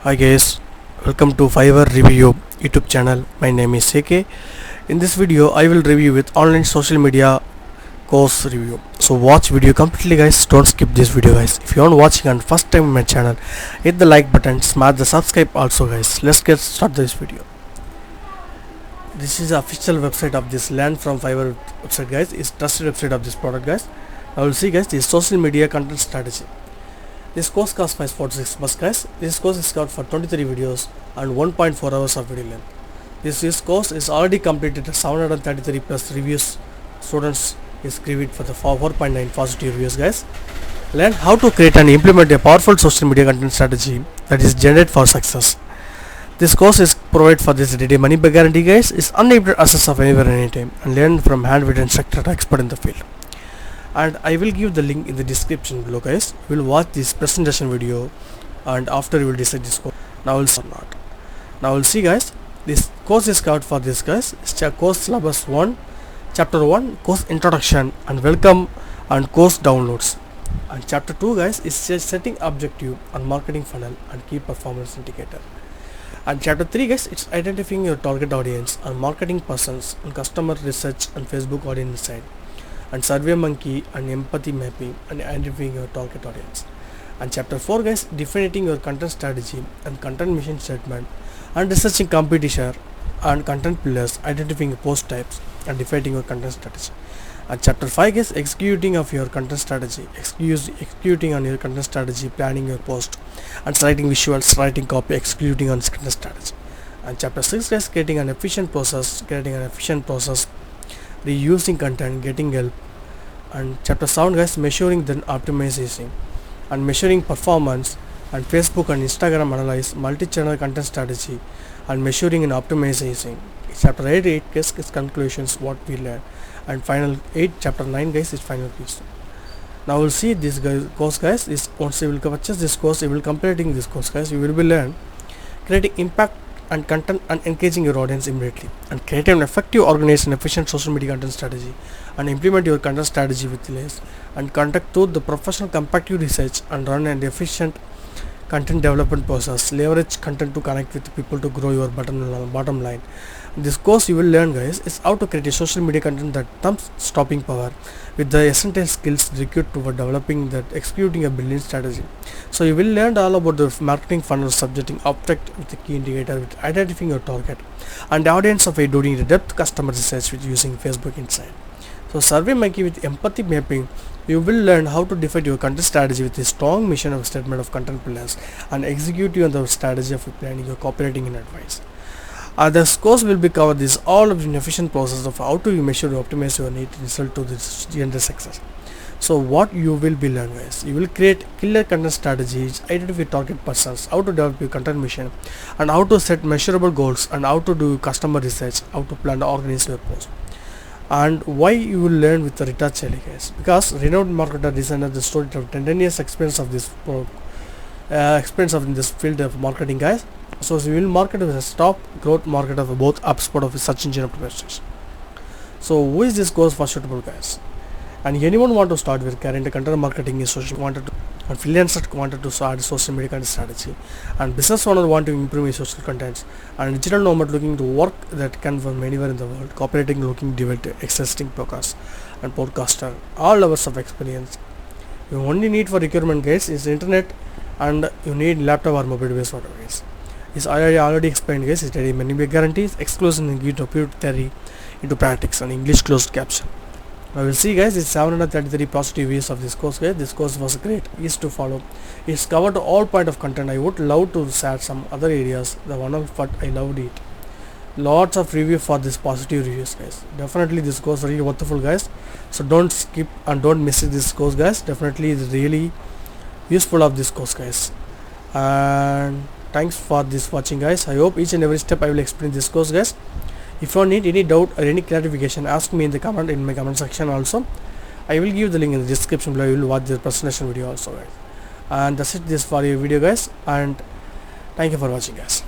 Hi guys, welcome to Fiverr Review YouTube channel. My name is CK. In this video I will review with online social media course review. So watch video completely guys, don't skip this video guys. If you are watching on first time on my channel, hit the like button, smash the subscribe also guys. Let's get start this video. This is the official website of this Learn from Fiverr website guys. It's trusted website of this product guys. Now we'll see guys, this social media content strategy. This course costs $46 guys. This course is got for 23 videos and 1.4 hours of video length. This course is already completed 733 plus reviews. Students is given for the 4.9 positive reviews guys. Learn how to create and implement a powerful social media content strategy that is generated for success. This course is provided for this day money back guarantee guys. Is unlimited access of anywhere anytime and learn from handwritten instructor expert in the field. And I will give the link in the description below guys. You will watch this presentation video and after you will decide this course now will or not. Now we'll see guys, this course is covered for this guys. It's course syllabus 1 chapter 1 course introduction and welcome and course downloads, and chapter 2 guys is setting objective and marketing funnel and key performance indicator, and chapter 3 guys it's identifying your target audience and marketing persons and customer research and Facebook audience insight, and SurveyMonkey and empathy mapping and identifying your target audience. And chapter 4 guys, defining your content strategy and content mission statement and researching competition and content pillars, identifying your post types and defining your content strategy. And chapter 5 guys, executing of your content strategy, executing on your content strategy, planning your post and selecting visuals, writing copy, executing on content strategy. And chapter 6 guys, creating an efficient process, reusing content, getting help. And chapter 7 guys, measuring then optimizing and measuring performance, and Facebook and Instagram analyze multi-channel content strategy and measuring and optimizing. Chapter 8 guys is conclusions what we learned, and final 8 chapter 9 guys is final piece. Now we'll see this course guys. Is once you will purchase this course, you will completing this course guys, you will be learn creating impact and content and engaging your audience immediately, and create an effective, organized and efficient social media content strategy and implement your content strategy with layers, and conduct through the professional comparative research and run an efficient content development process, leverage content to connect with people to grow your bottom line. This course you will learn guys is how to create a social media content that thumbs stopping power with the essential skills required toward developing that executing a building strategy. So you will learn all about the marketing funnel, subjecting object with the key indicator, with identifying your target and the audience of a doing the depth customer research with using Facebook Insight. So SurveyMonkey with empathy mapping, you will learn how to define your content strategy with a strong mission of statement of content pillars and execute on the strategy of planning your copywriting and advice. This course will be covered this all of the efficient process of how to measure and optimize your need result to this general success. So what you will be learn guys, you will create killer content strategies, identify target persons, how to develop your content mission and how to set measurable goals and how to do customer research, how to plan to organize your post. And why you will learn with the Rita Chelly guys, because renowned marketer designer the story of 10 years experience of this experience of in this field of marketing guys. So we will market as a top growth marketer of both HubSpot of search engine optimization. So who is this course for suitable guys? And anyone want to start with current content marketing is social wanted to, and freelancer wanted to start social media content strategy, and business owner want to improve his social contents, and digital nomad looking to work that can from anywhere in the world, copywriting looking to develop existing podcast and podcaster, all levels of experience. You only need for requirement guys is internet and you need laptop or mobile device whatever guys. Is I already explained guys, is ready many big guarantees, exclusive and give to theory into practice and English closed caption. Now we'll see guys, it's 733 positive views of this course guys. This course was great, easy to follow. It's covered all point of content. I would love to share some other areas. The one of what I loved it. Lots of review for this positive reviews guys. Definitely this course really worthwhile guys. So don't skip and don't miss this course guys. Definitely it's really useful of this course guys. And thanks for this watching guys. I hope each and every step I will explain this course guys. If you need any doubt or any clarification, ask me in my comment section also. I will give the link in the description below. You will watch the presentation video also guys. And that's it this for your video guys, and thank you for watching guys.